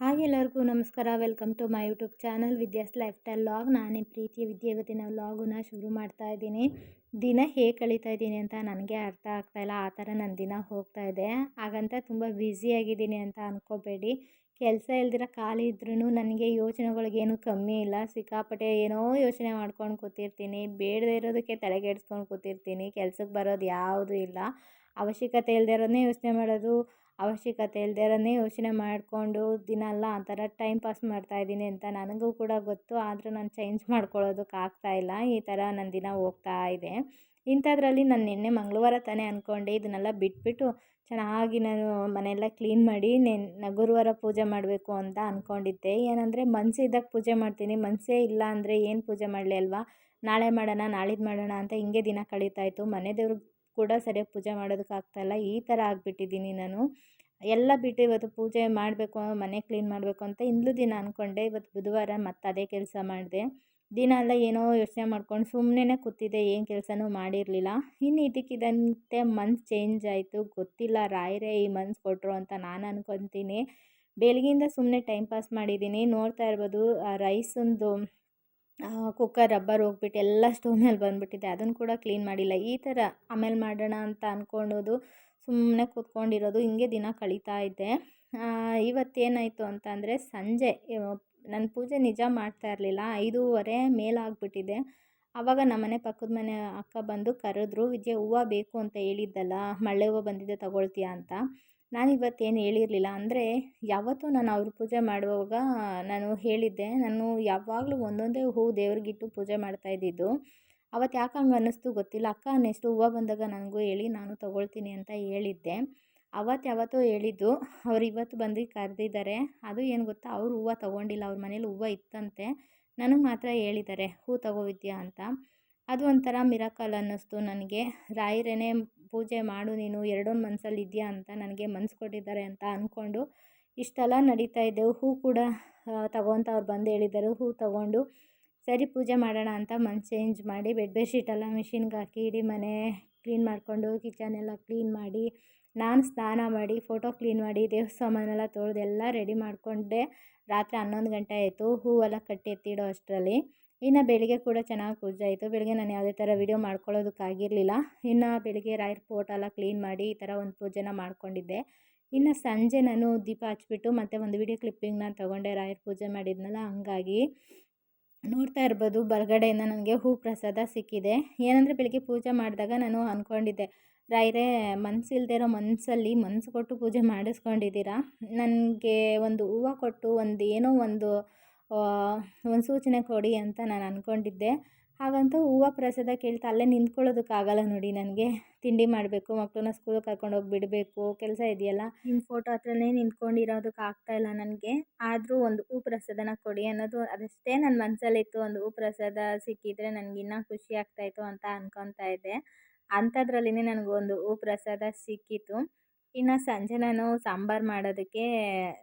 Hi ಎಲ್ಲರಿಗೂ ನಮಸ್ಕಾರ. Welcome to my YouTube channel Vidya's lifestyle vlog. ನಾನೇ ಪ್ರೀತಿ ವಿದ್ಯೆ. ಇವತ್ತಿನ ವ್ಲಾಗನ್ನ ಶುರು ಮಾಡ್ತಾ ಇದ್ದೀನಿ. ದಿನ ಹೇಗೆ ಕಳೀತಾ ಇದ್ದೀನಿ ಅಂತ ನನಗೆ ಅರ್ಥ ಆಗ್ತಾಯಿಲ್ಲ. ಆ ಥರ ನನ್ನ ದಿನ ಹೋಗ್ತಾ ಇದೆ. ಹಾಗಂತ ತುಂಬ ಬ್ಯುಸಿಯಾಗಿದ್ದೀನಿ ಅಂತ ಅಂದ್ಕೋಬೇಡಿ. ಕೆಲಸ ಇಲ್ದಿರ ಖಾಲಿ ಇದ್ರೂ ನನಗೆ ಯೋಚನೆಗಳಿಗೇನು ಕಮ್ಮಿ ಇಲ್ಲ. ಸಿಕ್ಕಾಪಟ್ಟೆ ಏನೋ ಯೋಚನೆ ಮಾಡ್ಕೊಂಡು ಕೂತಿರ್ತೀನಿ. ಬೇಡದೇ ಇರೋದಕ್ಕೆ ತಲೆಗೆಡ್ಸ್ಕೊಂಡು ಕೂತಿರ್ತೀನಿ. ಕೆಲ್ಸಕ್ಕೆ ಬರೋದು ಯಾವುದೂ ಇಲ್ಲ. ಅವಶ್ಯಕತೆ ಇಲ್ಲದೆ ಇರೋದನ್ನೇ ಯೋಚನೆ ಮಾಡೋದು, ಅವಶ್ಯಕತೆ ಇಲ್ಲದೆ ಇರೋದನ್ನೇ ಯೋಚನೆ ಮಾಡಿಕೊಂಡು ದಿನ ಎಲ್ಲ ಆ ಥರ ಟೈಮ್ ಪಾಸ್ ಮಾಡ್ತಾಯಿದ್ದೀನಿ ಅಂತ ನನಗೂ ಕೂಡ ಗೊತ್ತು. ಆದರೂ ನಾನು ಚೇಂಜ್ ಮಾಡ್ಕೊಳ್ಳೋದಕ್ಕಾಗ್ತಾಯಿಲ್ಲ. ಈ ಥರ ನನ್ನ ದಿನ ಹೋಗ್ತಾ ಇದೆ. ಇಂಥದ್ರಲ್ಲಿ ನಾನು ನಿನ್ನೆ ಮಂಗಳವಾರ ತಾನೇ ಅಂದ್ಕೊಂಡೆ ಇದನ್ನೆಲ್ಲ ಬಿಟ್ಬಿಟ್ಟು ಚೆನ್ನಾಗಿ ನಾನು ಮನೆಯೆಲ್ಲ ಕ್ಲೀನ್ ಮಾಡಿ ಗುರುವಾರ ಪೂಜೆ ಮಾಡಬೇಕು ಅಂತ ಅಂದ್ಕೊಂಡಿದ್ದೆ. ಏನಂದರೆ ಮನಸ್ಸಿದ್ದಾಗ ಪೂಜೆ ಮಾಡ್ತೀನಿ, ಮನಸ್ಸೇ ಇಲ್ಲ ಅಂದರೆ ಏನು ಪೂಜೆ ಮಾಡಲಿ ಅಲ್ವಾ. ನಾಳೆ ಮಾಡೋಣ, ನಾಳಿದ್ದು ಮಾಡೋಣ ಅಂತ ಹಿಂಗೆ ದಿನ ಕಳೀತಾಯಿತ್ತು. ಮನೆ ದೇವ್ರಿಗೆ ಕೂಡ ಸರಿಯಾಗಿ ಪೂಜೆ ಮಾಡೋದಕ್ಕಾಗ್ತಾಯಿಲ್ಲ. ಈ ಥರ ಆಗಿಬಿಟ್ಟಿದ್ದೀನಿ ನಾನು. ಎಲ್ಲ ಬಿಟ್ಟು ಇವತ್ತು ಪೂಜೆ ಮಾಡಬೇಕು, ಮನೆ ಕ್ಲೀನ್ ಮಾಡಬೇಕು ಅಂತ ಇಂದೂ ದಿನ ಅಂದ್ಕೊಂಡೆ. ಇವತ್ತು ಬುಧವಾರ ಮತ್ತು ಅದೇ ಕೆಲಸ ಮಾಡಿದೆ. ದಿನ ಎಲ್ಲ ಏನೋ ಯೋಚನೆ ಮಾಡ್ಕೊಂಡು ಸುಮ್ಮನೆ ಕೂತಿದ್ದೆ, ಏನು ಕೆಲಸನೂ ಮಾಡಿರಲಿಲ್ಲ. ಇನ್ನು ಇದಕ್ಕಿದ್ದಂತೆ ಮನ್ಸು ಚೇಂಜ್ ಆಯಿತು. ಗೊತ್ತಿಲ್ಲ ರಾಯರೇ ಈ ಮನ್ಸು ಕೊಟ್ಟರು ಅಂತ ನಾನು ಅನ್ಕೊತೀನಿ. ಬೆಳಗ್ಗೆಯಿಂದ ಸುಮ್ಮನೆ ಟೈಮ್ ಪಾಸ್ ಮಾಡಿದ್ದೀನಿ. ನೋಡ್ತಾ ಇರ್ಬೋದು ರೈಸೊಂದು ಕುಕ್ಕರ್ ರಬ್ಬರ್ ಹೋಗ್ಬಿಟ್ಟು ಎಲ್ಲ ಸ್ಟವ್ ಮೇಲೆ ಬಂದುಬಿಟ್ಟಿದೆ. ಅದನ್ನು ಕೂಡ ಕ್ಲೀನ್ ಮಾಡಿಲ್ಲ. ಈ ಥರ ಆಮೇಲೆ ಮಾಡೋಣ ಅಂತ ಅಂದ್ಕೊಳ್ಳೋದು, ಸುಮ್ಮನೆ ಕೂತ್ಕೊಂಡಿರೋದು, ಹಿಂಗೆ ದಿನ ಕಳೀತಾ ಇದ್ದೆ. ಇವತ್ತೇನಾಯಿತು ಅಂತ ಅಂದರೆ ಸಂಜೆ ನನ್ನ ಪೂಜೆ ನಿಜ ಮಾಡ್ತಾ ಇರಲಿಲ್ಲ. 5:15 ಮೇಲಾಗ್ಬಿಟ್ಟಿದೆ. ಆವಾಗ ನಮ್ಮನೆ ಪಕ್ಕದ ಮನೆ ಅಕ್ಕ ಬಂದು ಕರೆದ್ರು. ವಿದ್ಯೆ ಹೂವು ಬೇಕು ಅಂತ ಹೇಳಿದ್ದಲ್ಲ, ಮಳ್ಳೆ ಹೂವು ಬಂದಿದೆ ತಗೊಳ್ತೀಯಾ ಅಂತ. ನಾನು ಇವತ್ತೇನು ಹೇಳಿರಲಿಲ್ಲ. ಅಂದರೆ ಯಾವತ್ತೂ ನಾನು ಅವ್ರ ಪೂಜೆ ಮಾಡುವಾಗ ನಾನು ಹೇಳಿದ್ದೆ, ನಾನು ಯಾವಾಗಲೂ ಒಂದೊಂದೇ ಹೂವು ದೇವ್ರಿಗಿಟ್ಟು ಪೂಜೆ ಮಾಡ್ತಾಯಿದ್ದಿದ್ದು. ಅವತ್ತು ಯಾಕೆ ಹಂಗೆ ಅನ್ನಿಸ್ತು ಗೊತ್ತಿಲ್ಲ. ಅಕ್ಕ ನೆಕ್ಸ್ಟ್ ಹೂವು ಬಂದಾಗ ನನಗೂ ಹೇಳಿ, ನಾನು ತೊಗೊಳ್ತೀನಿ ಅಂತ ಹೇಳಿದ್ದೆ. ಯಾವತ್ತೋ ಹೇಳಿದ್ದು. ಅವ್ರು ಇವತ್ತು ಬಂದು ಕರೆದಿದ್ದಾರೆ. ಅದು ಏನು ಗೊತ್ತಾ, ಅವರು ಹೂವು ತೊಗೊಂಡಿಲ್ಲ. ಅವ್ರ ಮನೇಲಿ ಹೂವು ಇತ್ತಂತೆ. ನನಗೆ ಮಾತ್ರ ಹೇಳಿದ್ದಾರೆ ಹೂ ತಗೋ ವಿದ್ಯಾ ಅಂತ. ಅದು ಒಂಥರ ಮಿರಾಕಲ್ ಅನ್ನಿಸ್ತು ನನಗೆ. ರಾಯರೇನೇ ಪೂಜೆ ಮಾಡು ನೀನು, ಎರಡೊಂದು ಮನಸ್ಸಲ್ಲಿ ಇದೆಯಾ ಅಂತ ನನಗೆ ಮನಸ್ಸು ಕೊಟ್ಟಿದ್ದಾರೆ ಅಂತ ಅಂದ್ಕೊಂಡು ಇಷ್ಟೆಲ್ಲ ನಡೀತಾ ಇದ್ದೆವು. ಹೂ ಕೂಡ ತಗೊತ ಅವ್ರು ಬಂದು ಹೇಳಿದ್ದಾರೆ. ಹೂ ತಗೊಂಡು ಸರಿ ಪೂಜೆ ಮಾಡೋಣ ಅಂತ ಮನ್ಸು ಚೇಂಜ್ ಮಾಡಿ ಬೆಡ್ಶೀಟೆಲ್ಲ ಮಿಷಿನ್ಗೆ ಹಾಕಿ ಇಡೀ ಮನೆ ಕ್ಲೀನ್ ಮಾಡಿಕೊಂಡು ಕಿಚನೆಲ್ಲ ಕ್ಲೀನ್ ಮಾಡಿ ನಾನು ಸ್ನಾನ ಮಾಡಿ ಫೋಟೋ ಕ್ಲೀನ್ ಮಾಡಿ ದೇವ್ರ ಸಾಮಾನೆಲ್ಲ ತೊಳೆದು ಎಲ್ಲ ರೆಡಿ ಮಾಡಿಕೊಂಡೆ. ರಾತ್ರಿ 11 ಗಂಟೆ ಆಯಿತು ಹೂವೆಲ್ಲ ಕಟ್ಟಿ ಎತ್ತಿಡೋ ಅಷ್ಟರಲ್ಲಿ. ಇನ್ನು ಬೆಳಿಗ್ಗೆ ಕೂಡ ಚೆನ್ನಾಗಿ ಪೂಜೆ ಆಯಿತು. ಬೆಳಿಗ್ಗೆ ನಾನು ಯಾವುದೇ ಥರ ವೀಡಿಯೋ ಮಾಡ್ಕೊಳ್ಳೋದಕ್ಕಾಗಿರಲಿಲ್ಲ. ಇನ್ನು ಬೆಳಿಗ್ಗೆ ರಾಯರ ಫೋಟೋ ಎಲ್ಲ ಕ್ಲೀನ್ ಮಾಡಿ ಈ ಥರ ಒಂದು ಪೂಜೆನ ಮಾಡ್ಕೊಂಡಿದ್ದೆ. ಇನ್ನು ಸಂಜೆ ನಾನು ದೀಪ ಹಚ್ಬಿಟ್ಟು ಮತ್ತೆ ಒಂದು ವೀಡಿಯೋ ಕ್ಲಿಪ್ಪಿಂಗ್ನ ತೊಗೊಂಡೆ ರಾಯರ ಪೂಜೆ ಮಾಡಿದ್ನಲ್ಲ. ಹಂಗಾಗಿ ನೋಡ್ತಾ ಇರ್ಬೋದು ಬಲಗಡೆಯಿಂದ ನನಗೆ ಹೂ ಪ್ರಸಾದ ಸಿಕ್ಕಿದೆ. ಏನಂದರೆ ಬೆಳಿಗ್ಗೆ ಪೂಜೆ ಮಾಡಿದಾಗ ನಾನು ಅಂದ್ಕೊಂಡಿದ್ದೆ, ರಾಯರೇ ಮನಸ್ಸಿಲ್ದೇ ಇರೋ ಮನಸ್ಸಲ್ಲಿ ಮನಸ್ಸು ಕೊಟ್ಟು ಪೂಜೆ ಮಾಡಿಸ್ಕೊಂಡಿದ್ದೀರಾ, ನನಗೆ ಒಂದು ಹೂವು ಕೊಟ್ಟು ಒಂದು ಸೂಚನೆ ಕೊಡಿ ಅಂತ ನಾನು ಅಂದ್ಕೊಂಡಿದ್ದೆ. ಹಾಗಂತ ಹೂವು ಪ್ರಸಾದ ಕೇಳ್ತಾ ಅಲ್ಲೇ ನಿಂತ್ಕೊಳ್ಳೋದಕ್ಕಾಗಲ್ಲ ನೋಡಿ. ನನಗೆ ತಿಂಡಿ ಮಾಡಬೇಕು, ಮಕ್ಕಳನ್ನ ಸ್ಕೂಲಿಗೆ ಕರ್ಕೊಂಡೋಗಿ ಬಿಡಬೇಕು, ಕೆಲಸ ಇದೆಯಲ್ಲ. ನಿಮ್ಮ ಫೋಟೋ ಹತ್ರನೇ ನಿಂತ್ಕೊಂಡಿರೋದಕ್ಕೆ ಆಗ್ತಾಯಿಲ್ಲ ನನಗೆ. ಆದರೂ ಒಂದು ಹೂ ಪ್ರಸಾದನ ಕೊಡಿ ಅನ್ನೋದು ಅದಷ್ಟೇ ನನ್ನ ಮನಸ್ಸಲ್ಲಿತ್ತು. ಒಂದು ಹೂ ಪ್ರಸಾದ ಸಿಕ್ಕಿದರೆ ನನಗಿನ್ನೂ ಖುಷಿ ಆಗ್ತಾಯಿತ್ತು ಅಂತ ಅಂದ್ಕೊತಾ ಇದ್ದೆ. ಅಂಥದ್ರಲ್ಲಿನೇ ನನಗೊಂದು ಹೂ ಪ್ರಸಾದ ಸಿಕ್ಕಿತು. ಇನ್ನು ಸಂಜೆ ನಾನು ಸಾಂಬಾರು ಮಾಡೋದಕ್ಕೆ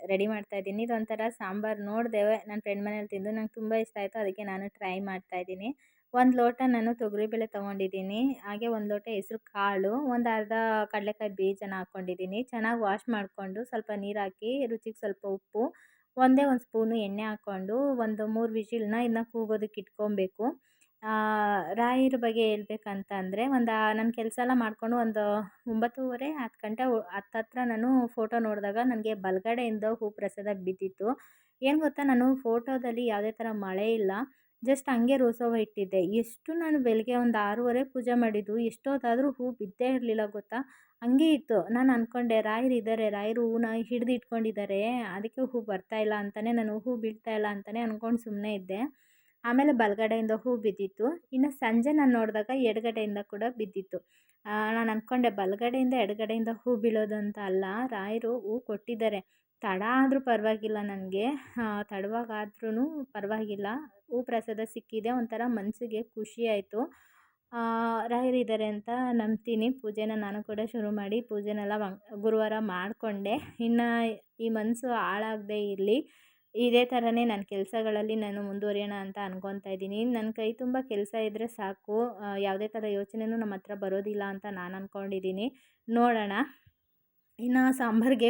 ರೆಡಿ ಮಾಡ್ತಾಯಿದ್ದೀನಿ. ಇದೊಂಥರ ಸಾಂಬಾರು ನೋಡಿದೆ ನನ್ನ ಫ್ರೆಂಡ್ ಮನೇಲಿ ತಿಂದು ನಂಗೆ ತುಂಬ ಇಷ್ಟ ಆಯಿತು. ಅದಕ್ಕೆ ನಾನು ಟ್ರೈ ಮಾಡ್ತಾಯಿದ್ದೀನಿ. 1 ಲೋಟ ನಾನು ತೊಗರಿಬೇಳೆ ತೊಗೊಂಡಿದ್ದೀನಿ. ಹಾಗೆ 1 ಲೋಟ ಹೆಸ್ರು ಕಾಳು, ಒಂದು ಅರ್ಧ ಕಡಲೆಕಾಯಿ ಬೀಜನ ಹಾಕ್ಕೊಂಡಿದ್ದೀನಿ. ಚೆನ್ನಾಗಿ ವಾಶ್ ಮಾಡಿಕೊಂಡು ಸ್ವಲ್ಪ ನೀರು ಹಾಕಿ ರುಚಿಗೆ ಸ್ವಲ್ಪ ಉಪ್ಪು, ಒಂದೇ ಒಂದು ಸ್ಪೂನು ಎಣ್ಣೆ ಹಾಕ್ಕೊಂಡು ಒಂದು 3 ವಿಷಿಲ್ನ ಇದನ್ನ ಕೂಗೋದಕ್ಕೆ ಇಟ್ಕೊಬೇಕು. ರಾಯರ ಬಗ್ಗೆ ಹೇಳ್ಬೇಕಂತ ಅಂದರೆ ನನ್ನ ಕೆಲಸ ಎಲ್ಲ ಮಾಡಿಕೊಂಡು ಒಂದು 9:30 10 ಗಂಟೆ ಹತ್ತತ್ರ ನಾನು ಫೋಟೋ ನೋಡಿದಾಗ ನನಗೆ ಬಲಗಡೆಯಿಂದ ಹೂ ಪ್ರಸಾದ ಬಿದ್ದಿತ್ತು. ಏನು ಗೊತ್ತಾ, ನಾನು ಫೋಟೋದಲ್ಲಿ ಯಾವುದೇ ಥರ ಮಳೆ ಇಲ್ಲ, ಜಸ್ಟ್ ಹಂಗೆ ರೋಸವ್ವ ಇಟ್ಟಿದ್ದೆ. ಎಷ್ಟು ನಾನು ಬೆಳಗ್ಗೆ ಒಂದು 6:30 ಪೂಜೆ ಮಾಡಿದ್ದು, ಎಷ್ಟೊತ್ತಾದರೂ ಹೂ ಬಿದ್ದೇ ಇರಲಿಲ್ಲ ಗೊತ್ತಾ. ಹಂಗೆ ಇತ್ತು. ನಾನು ಅಂದ್ಕೊಂಡೆ ರಾಯರು ಇದ್ದಾರೆ, ರಾಯರು ಹೂನ ಹಿಡಿದು ಇಟ್ಕೊಂಡಿದ್ದಾರೆ, ಅದಕ್ಕೆ ಹೂ ಬರ್ತಾಯಿಲ್ಲ ಅಂತಲೇ, ನಾನು ಹೂ ಬೀಳ್ತಾ ಇಲ್ಲ ಅಂತಲೇ ಅಂದ್ಕೊಂಡು ಸುಮ್ಮನೆ ಇದ್ದೆ. ಆಮೇಲೆ ಬಲಗಡೆಯಿಂದ ಹೂ ಬಿದ್ದಿತ್ತು. ಇನ್ನು ಸಂಜೆ ನಾನು ನೋಡಿದಾಗ ಎಡಗಡೆಯಿಂದ ಕೂಡ ಬಿದ್ದಿತ್ತು. ನಾನು ಅಂದ್ಕೊಂಡೆ ಬಲಗಡೆಯಿಂದ ಎಡಗಡೆಯಿಂದ ಹೂ ಬೀಳೋದು ಅಂತ ಅಲ್ಲ, ರಾಯರು ಹೂ ಕೊಟ್ಟಿದ್ದಾರೆ. ತಡ ಆದರೂ ಪರವಾಗಿಲ್ಲ, ನನಗೆ ತಡವಾಗಾದ್ರೂ ಪರವಾಗಿಲ್ಲ, ಹೂ ಪ್ರಸಾದ ಸಿಕ್ಕಿದೆ. ಒಂಥರ ಮನಸ್ಸಿಗೆ ಖುಷಿ ಆಯಿತು. ರಾಯರಿದ್ದಾರೆ ಅಂತ ನಂಬ್ತೀನಿ. ಪೂಜೆನ ನಾನು ಕೂಡ ಶುರು ಮಾಡಿ ಪೂಜೆನೆಲ್ಲ ಗುರುವಾರ ಮಾಡಿಕೊಂಡೆ. ಇನ್ನು ಈ ಮನಸ್ಸು ಹಾಳಾಗದೇ ಇರಲಿ, ಇದೇ ಥರನೇ ನನ್ನ ಕೆಲಸಗಳಲ್ಲಿ ನಾನು ಮುಂದುವರಿಯೋಣ ಅಂತ ಅಂದ್ಕೊತಾ ಇದ್ದೀನಿ. ನನ್ನ ಕೈ ತುಂಬ ಕೆಲಸ ಇದ್ದರೆ ಸಾಕು, ಯಾವುದೇ ಥರ ಯೋಚನೆಯೂ ನಮ್ಮ ಹತ್ರ ಬರೋದಿಲ್ಲ ಅಂತ ನಾನು ಅಂದ್ಕೊಂಡಿದ್ದೀನಿ. ನೋಡೋಣ. ಇನ್ನು ಸಾಂಬಾರಿಗೆ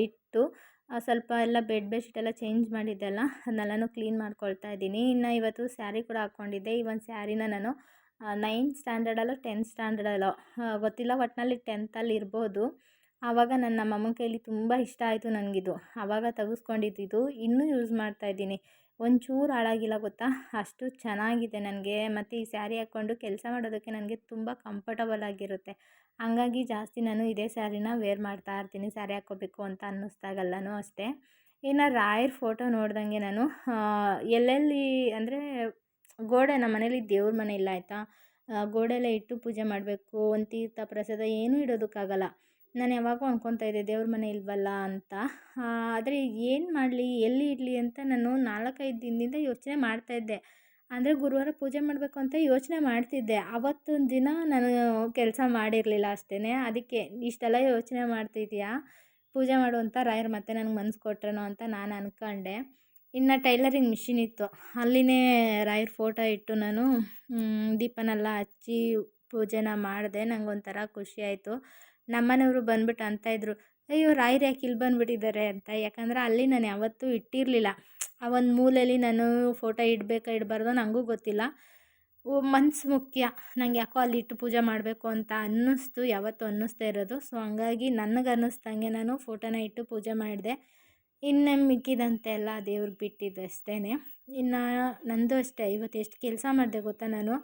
ಇಟ್ಟು ಸ್ವಲ್ಪ ಎಲ್ಲ ಬೆಡ್‌ಶೀಟ್ ಎಲ್ಲ ಚೇಂಜ್ ಮಾಡಿದ್ದೆಲ್ಲ ಅದನ್ನೆಲ್ಲನೂ ಕ್ಲೀನ್ ಮಾಡ್ಕೊಳ್ತಾ ಇದ್ದೀನಿ. ಇನ್ನು ಇವತ್ತು ಸ್ಯಾರಿ ಕೂಡ ಹಾಕ್ಕೊಂಡಿದ್ದೆ. ಈ ಒಂದು ಸ್ಯಾರಿನ ನಾನು 9th ಸ್ಟ್ಯಾಂಡರ್ಡಲ್ಲೋ 10th ಸ್ಟ್ಯಾಂಡರ್ಡಲ್ಲೋ ಗೊತ್ತಿಲ್ಲ, ಒಟ್ಟಿನಲ್ಲಿ 10th ಇರ್ಬೋದು. ಆವಾಗ ನಮ್ಮ ಅಮ್ಮನ ಕೈಲಿ ತುಂಬ ಇಷ್ಟ ಆಯಿತು ನನಗಿದು. ಆವಾಗ ತೆಗೆಸ್ಕೊಂಡಿದ್ದಿದು. ಇನ್ನೂ ಯೂಸ್ ಮಾಡ್ತಾಯಿದ್ದೀನಿ. ಒಂಚೂರು ಹಾಳಾಗಿಲ್ಲ ಗೊತ್ತಾ, ಅಷ್ಟು ಚೆನ್ನಾಗಿದೆ ನನಗೆ. ಮತ್ತು ಈ ಸ್ಯಾರಿ ಹಾಕ್ಕೊಂಡು ಕೆಲಸ ಮಾಡೋದಕ್ಕೆ ನನಗೆ ತುಂಬ ಕಂಫರ್ಟಬಲ್ ಆಗಿರುತ್ತೆ. ಹಂಗಾಗಿ ಜಾಸ್ತಿ ನಾನು ಇದೇ ಸ್ಯಾರಿನ ವೇರ್ ಮಾಡ್ತಾ ಇರ್ತೀನಿ, ಸ್ಯಾರಿ ಹಾಕ್ಕೋಬೇಕು ಅಂತ ಅನ್ನಿಸ್ದಾಗೆಲ್ಲನೂ ಅಷ್ಟೇ. ಇನ್ನು ರಾಯರ ಫೋಟೋ ನೋಡ್ದಂಗೆ ನಾನು ಎಲ್ಲೆಲ್ಲಿ ಅಂದರೆ ನಮ್ಮ ಮನೇಲಿ ದೇವ್ರ ಮನೆ ಇಲ್ಲ ಆಯಿತಾ, ಗೋಡೆಯಲ್ಲೇ ಇಟ್ಟು ಪೂಜೆ ಮಾಡಬೇಕು. ಒಂದು ತೀರ್ಥ ಪ್ರಸಾದ ಏನೂ ಇಡೋದಕ್ಕಾಗಲ್ಲ. ನಾನು ಯಾವಾಗಲೂ ಅಂದ್ಕೊತಾ ಇದ್ದೆ ದೇವ್ರ ಮನೆ ಇಲ್ವಲ್ಲ ಅಂತ. ಆದರೆ ಏನು ಮಾಡಲಿ, ಎಲ್ಲಿ ಇಡಲಿ ಅಂತ ನಾನು 4-5 ದಿನದಿಂದ ಯೋಚನೆ ಮಾಡ್ತಾಯಿದ್ದೆ. ಅಂದರೆ ಗುರುವಾರ ಪೂಜೆ ಮಾಡಬೇಕು ಅಂತ ಯೋಚನೆ ಮಾಡ್ತಿದ್ದೆ. ಅವತ್ತೊಂದು ದಿನ ನಾನು ಕೆಲಸ ಮಾಡಿರಲಿಲ್ಲ ಅಷ್ಟೇ. ಅದಕ್ಕೆ ಇಷ್ಟೆಲ್ಲ ಯೋಚನೆ ಮಾಡ್ತಿದ್ದೀಯಾ, ಪೂಜೆ ಮಾಡು ಅಂತ ರಾಯರು ಮತ್ತೆ ನನಗೆ ಮನ್ಸು ಕೊಟ್ರೇನೋ ಅಂತ ನಾನು ಅಂದ್ಕೊಂಡೆ. ಇನ್ನು ಟೈಲರಿಂಗ್ ಮಿಷಿನ್ ಇತ್ತು, ಅಲ್ಲಿನೇ ರಾಯರ ಫೋಟೋ ಇಟ್ಟು ನಾನು ದೀಪನೆಲ್ಲ ಹಚ್ಚಿ ಪೂಜೆನ ಮಾಡಿದೆ. ನನಗೊಂಥರ ಖುಷಿ ಆಯಿತು. ನಮ್ಮನೆಯವರು ಬಂದ್ಬಿಟ್ಟು ಅಂತಾಯಿದ್ರು, ಅಯ್ಯೋ ರಾಯರು ಯಾಕೆ ಇಲ್ಲಿ ಬಂದುಬಿಟ್ಟಿದ್ದಾರೆ ಅಂತ. ಯಾಕಂದರೆ ಅಲ್ಲಿ ನಾನು ಯಾವತ್ತೂ ಇಟ್ಟಿರಲಿಲ್ಲ. ಆ ಒಂದು ಮೂಲೆಯಲ್ಲಿ ನಾನು ಫೋಟೋ ಇಡಬೇಕಾ ಇಡಬಾರ್ದೋ ನನಗೂ ಗೊತ್ತಿಲ್ಲ. ಮನ್ಸು ಮುಖ್ಯ. ನಂಗೆ ಯಾಕೋ ಅಲ್ಲಿ ಇಟ್ಟು ಪೂಜೆ ಮಾಡಬೇಕು ಅಂತ ಅನ್ನಿಸ್ತು, ಯಾವತ್ತೂ ಅನ್ನಿಸ್ತಾ ಇರೋದು. ಸೊ ಹಂಗಾಗಿ ನನಗೆ ಅನ್ನಿಸ್ದಂಗೆ ನಾನು ಫೋಟೋನ ಇಟ್ಟು ಪೂಜೆ ಮಾಡಿದೆ. ಇನ್ನು ಮಿಕ್ಕಿದಂತೆ ಎಲ್ಲ ದೇವ್ರಿಗೆ ಬಿಟ್ಟಿದ್ದಷ್ಟೇ. ಇನ್ನು ನಂದು ಅಷ್ಟೇ, ಇವತ್ತು ಎಷ್ಟು ಕೆಲಸ ಮಾಡಿದೆ ಗೊತ್ತಾ ನಾನು.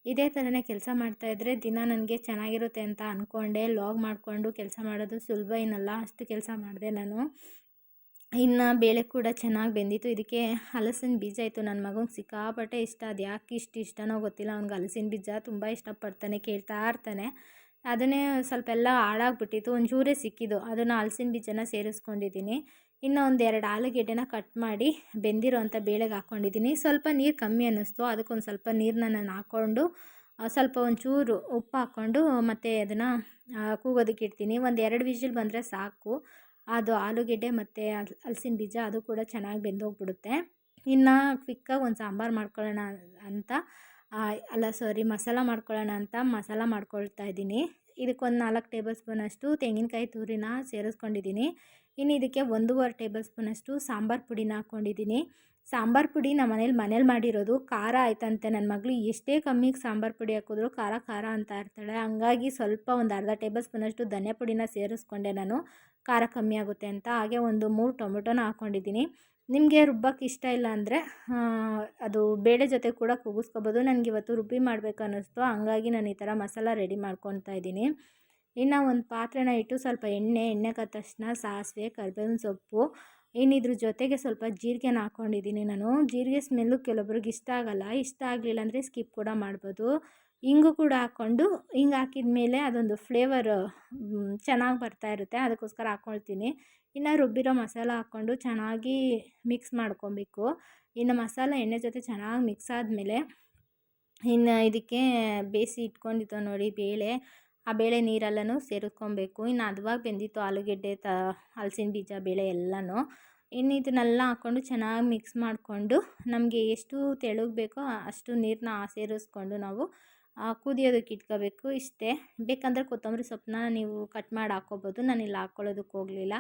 ಇದೇ ಥರನೇ ಕೆಲಸ ಮಾಡ್ತಾಯಿದ್ರೆ ದಿನ ನನಗೆ ಚೆನ್ನಾಗಿರುತ್ತೆ ಅಂತ ಅಂದ್ಕೊಂಡೆ. ಲಾಗ್ ಮಾಡಿಕೊಂಡು ಕೆಲಸ ಮಾಡೋದು ಸುಲಭ ಏನಲ್ಲ, ಅಷ್ಟು ಕೆಲಸ ಮಾಡಿದೆ ನಾನು. ಇನ್ನು ಬೇಳೆ ಕೂಡ ಚೆನ್ನಾಗಿ ಬೆಂದಿತ್ತು. ಇದಕ್ಕೆ ಹಲಸಿನ ಬೀಜ ಇತ್ತು. ನನ್ನ ಮಗಂಗೆ ಸಿಕ್ಕಾಪಟ್ಟೆ ಇಷ್ಟ. ಅದು ಯಾಕೆ ಇಷ್ಟು ಇಷ್ಟನೋ ಗೊತ್ತಿಲ್ಲ, ಅವ್ನಿಗೆ ಹಲಸಿನ ಬೀಜ ತುಂಬ ಇಷ್ಟಪಡ್ತಾನೆ, ಕೇಳ್ತಾ ಇರ್ತಾನೆ. ಅದನ್ನೇ ಸ್ವಲ್ಪ ಎಲ್ಲ ಹಾಳಾಗ್ಬಿಟ್ಟಿತ್ತು, ಒಂಚೂರೇ ಸಿಕ್ಕಿದ್ದು. ಅದನ್ನು ಹಲಸಿನ ಬೀಜನ ಸೇರಿಸ್ಕೊಂಡಿದ್ದೀನಿ. ಇನ್ನು ಒಂದು 2 ಆಲೂಗೆಡ್ಡೆನ ಕಟ್ ಮಾಡಿ ಬೆಂದಿರೋಂಥ ಬೇಳೆಗೆ ಹಾಕ್ಕೊಂಡಿದ್ದೀನಿ. ಸ್ವಲ್ಪ ನೀರು ಕಮ್ಮಿ ಅನ್ನಿಸ್ತು, ಅದಕ್ಕೊಂದು ಸ್ವಲ್ಪ ನೀರನ್ನ ನಾನು ಹಾಕ್ಕೊಂಡು ಸ್ವಲ್ಪ ಒಂಚೂರು ಉಪ್ಪು ಹಾಕ್ಕೊಂಡು ಮತ್ತು ಅದನ್ನು ಕೂಗೋದಕ್ಕೆ ಇಡ್ತೀನಿ. ಒಂದು 2 ವಿಷಿಲ್ ಬಂದರೆ ಸಾಕು. ಅದು ಆಲೂಗೆಡ್ಡೆ ಮತ್ತು ಹಲಸಿನ ಬೀಜ ಅದು ಕೂಡ ಚೆನ್ನಾಗಿ ಬೆಂದೋಗ್ಬಿಡುತ್ತೆ. ಇನ್ನು ಕ್ವಿಕ್ಕಾಗಿ ಒಂದು ಸಾಂಬಾರು ಮಾಡ್ಕೊಳ್ಳೋಣ ಅಂತ ಮಸಾಲ ಮಾಡ್ಕೊಳ್ಳೋಣ ಅಂತ ಮಸಾಲ ಮಾಡ್ಕೊಳ್ತಾ ಇದ್ದೀನಿ. ಇದಕ್ಕೊಂದು 4 ಟೇಬಲ್ ಸ್ಪೂನಷ್ಟು ತೆಂಗಿನಕಾಯಿ ತುರಿನ ಸೇರಿಸ್ಕೊಂಡಿದ್ದೀನಿ. ಇನ್ನು ಇದಕ್ಕೆ 1.5 ಟೇಬಲ್ ಸ್ಪೂನಷ್ಟು ಸಾಂಬಾರು ಪುಡಿನ ಹಾಕ್ಕೊಂಡಿದ್ದೀನಿ. ಸಾಂಬಾರು ಪುಡಿ ನಮ್ಮ ಮನೇಲಿ ಮಾಡಿರೋದು. ಖಾರ ಆಯ್ತಂತೆ ನನ್ನ ಮಗಳು, ಎಷ್ಟೇ ಕಮ್ಮಿಗೆ ಸಾಂಬಾರು ಪುಡಿ ಹಾಕಿದ್ರು ಖಾರ ಖಾರ ಅಂತ ಇರ್ತಾಳೆ. ಹಂಗಾಗಿ ಸ್ವಲ್ಪ ಒಂದು ಅರ್ಧ ಟೇಬಲ್ ಸ್ಪೂನಷ್ಟು ಧನಿಯಾ ಪುಡಿನ ಸೇರಿಸ್ಕೊಂಡೆ ನಾನು, ಖಾರ ಕಮ್ಮಿ ಆಗುತ್ತೆ ಅಂತ. ಹಾಗೆ ಒಂದು 3 ಟೊಮೆಟೊನ ಹಾಕ್ಕೊಂಡಿದ್ದೀನಿ. ನಿಮಗೆ ರುಬ್ಬಕ್ಕೆ ಇಷ್ಟ ಇಲ್ಲ ಅಂದರೆ ಅದು ಬೇಳೆ ಜೊತೆ ಕೂಡ ಕೂಗಿಸ್ಕೋಬೋದು. ನನಗಿವತ್ತು ರುಬ್ಬಿ ಮಾಡಬೇಕು ಅನ್ನಿಸ್ತು, ಹಂಗಾಗಿ ನಾನು ಈ ಥರ ಮಸಾಲ ರೆಡಿ ಮಾಡ್ಕೊತಾ ಇದ್ದೀನಿ. ಇನ್ನು ಒಂದು ಪಾತ್ರೆನ ಇಟ್ಟು ಸ್ವಲ್ಪ ಎಣ್ಣೆ ಕಾದ ತಕ್ಷಣ ಸಾಸಿವೆ, ಕರಿಬೇವಿನ ಸೊಪ್ಪು, ಇನ್ನು ಇದ್ರ ಜೊತೆಗೆ ಸ್ವಲ್ಪ ಜೀರಿಗೆನ ಹಾಕ್ಕೊಂಡಿದ್ದೀನಿ ನಾನು. ಜೀರಿಗೆ ಸ್ಮೆಲ್ಲು ಕೆಲವೊಬ್ರಿಗೆ ಇಷ್ಟ ಆಗಲ್ಲ, ಇಷ್ಟ ಆಗಲಿಲ್ಲ ಅಂದರೆ ಸ್ಕಿಪ್ ಕೂಡ ಮಾಡ್ಬೋದು. ಇಂಗು ಕೂಡ ಹಾಕ್ಕೊಂಡು, ಹಿಂಗೆ ಹಾಕಿದ ಮೇಲೆ ಅದೊಂದು ಫ್ಲೇವರ್ ಚೆನ್ನಾಗಿ ಬರ್ತಾ ಇರುತ್ತೆ, ಅದಕ್ಕೋಸ್ಕರ ಹಾಕ್ಕೊಳ್ತೀನಿ. ಇನ್ನು ರುಬ್ಬಿರೋ ಮಸಾಲ ಹಾಕ್ಕೊಂಡು ಚೆನ್ನಾಗಿ ಮಿಕ್ಸ್ ಮಾಡ್ಕೊಬೇಕು. ಇನ್ನು ಮಸಾಲ ಎಣ್ಣೆ ಜೊತೆ ಚೆನ್ನಾಗಿ ಮಿಕ್ಸ್ ಆದಮೇಲೆ ಇನ್ನು ಇದಕ್ಕೆ ಬೇಯಿಸಿ ಇಟ್ಕೊಂಡಿದ್ದು ನೋಡಿ ಬೇಳೆ, ಆ ಬೇಳೆ ನೀರೆಲ್ಲನೂ ಸೇರಿಸ್ಕೊಬೇಕು. ಇನ್ನು ಹದವಾಗಿ ಬೆಂದಿತ್ತು ಆಲೂಗೆಡ್ಡೆ, ಹಲಸಿನ ಬೀಜ, ಬೇಳೆ ಎಲ್ಲನೂ. ಇನ್ನು ಇದನ್ನೆಲ್ಲ ಹಾಕ್ಕೊಂಡು ಚೆನ್ನಾಗಿ ಮಿಕ್ಸ್ ಮಾಡಿಕೊಂಡು ನಮಗೆ ಎಷ್ಟು ತೆಳುಗೆ ಬೇಕೋ ಅಷ್ಟು ನೀರನ್ನ ಸೇರಿಸ್ಕೊಂಡು ನಾವು ಕುದಿಯೋದಕ್ಕೆ ಇಟ್ಕೋಬೇಕು. ಇಷ್ಟೇ. ಬೇಕಂದರೆ ಕೊತ್ತಂಬರಿ ಸೊಪ್ಪನ್ನ ನೀವು ಕಟ್ ಮಾಡಿ ಹಾಕ್ಕೋಬೋದು. ನಾನಿಲ್ಲಿ ಹಾಕ್ಕೊಳ್ಳೋದಕ್ಕೆ ಹೋಗಲಿಲ್ಲ.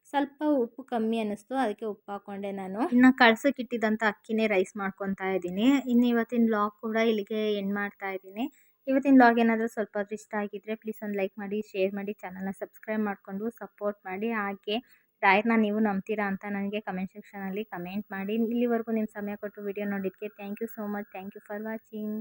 ಸ್ವಲ್ಪ ಉಪ್ಪು ಕಮ್ಮಿ ಅನ್ನಿಸ್ತು, ಅದಕ್ಕೆ ಉಪ್ಪು ಹಾಕ್ಕೊಂಡೆ ನಾನು. ಇನ್ನು ಕಳ್ಸೋಕೆ ಇಟ್ಟಿದ್ದಂಥ ಅಕ್ಕಿನೇ ರೈಸ್ ಮಾಡ್ಕೊತಾ ಇದ್ದೀನಿ. ಇನ್ನು ಇವತ್ತಿನ ವ್ಲಾಗ್ ಕೂಡ ಇಲ್ಲಿಗೆ ಎಂಡ್ ಮಾಡ್ತಾ ಇದ್ದೀನಿ. ಇವತ್ತಿನ ವ್ಲಾಗ್ ಏನಾದರೂ ಸ್ವಲ್ಪ ಇಷ್ಟ ಆಗಿದ್ದರೆ ಪ್ಲೀಸ್ ಒಂದು ಲೈಕ್ ಮಾಡಿ, ಶೇರ್ ಮಾಡಿ, ಚಾನಲ್ನ ಸಬ್ಸ್ಕ್ರೈಬ್ ಮಾಡಿಕೊಂಡು ಸಪೋರ್ಟ್ ಮಾಡಿ. ಹಾಗೆ ರಾಯರನ್ನ ನೀವು ನಂಬ್ತೀರಾ ಅಂತ ನನಗೆ ಕಮೆಂಟ್ ಸೆಕ್ಷನಲ್ಲಿ ಕಮೆಂಟ್ ಮಾಡಿ. ಇಲ್ಲಿವರೆಗೂ ನಿಮ್ಮ ಸಮಯ ಕೊಟ್ಟು ವಿಡಿಯೋ ನೋಡಿದ್ದಕ್ಕೆ thank you so much. Thank you for watching.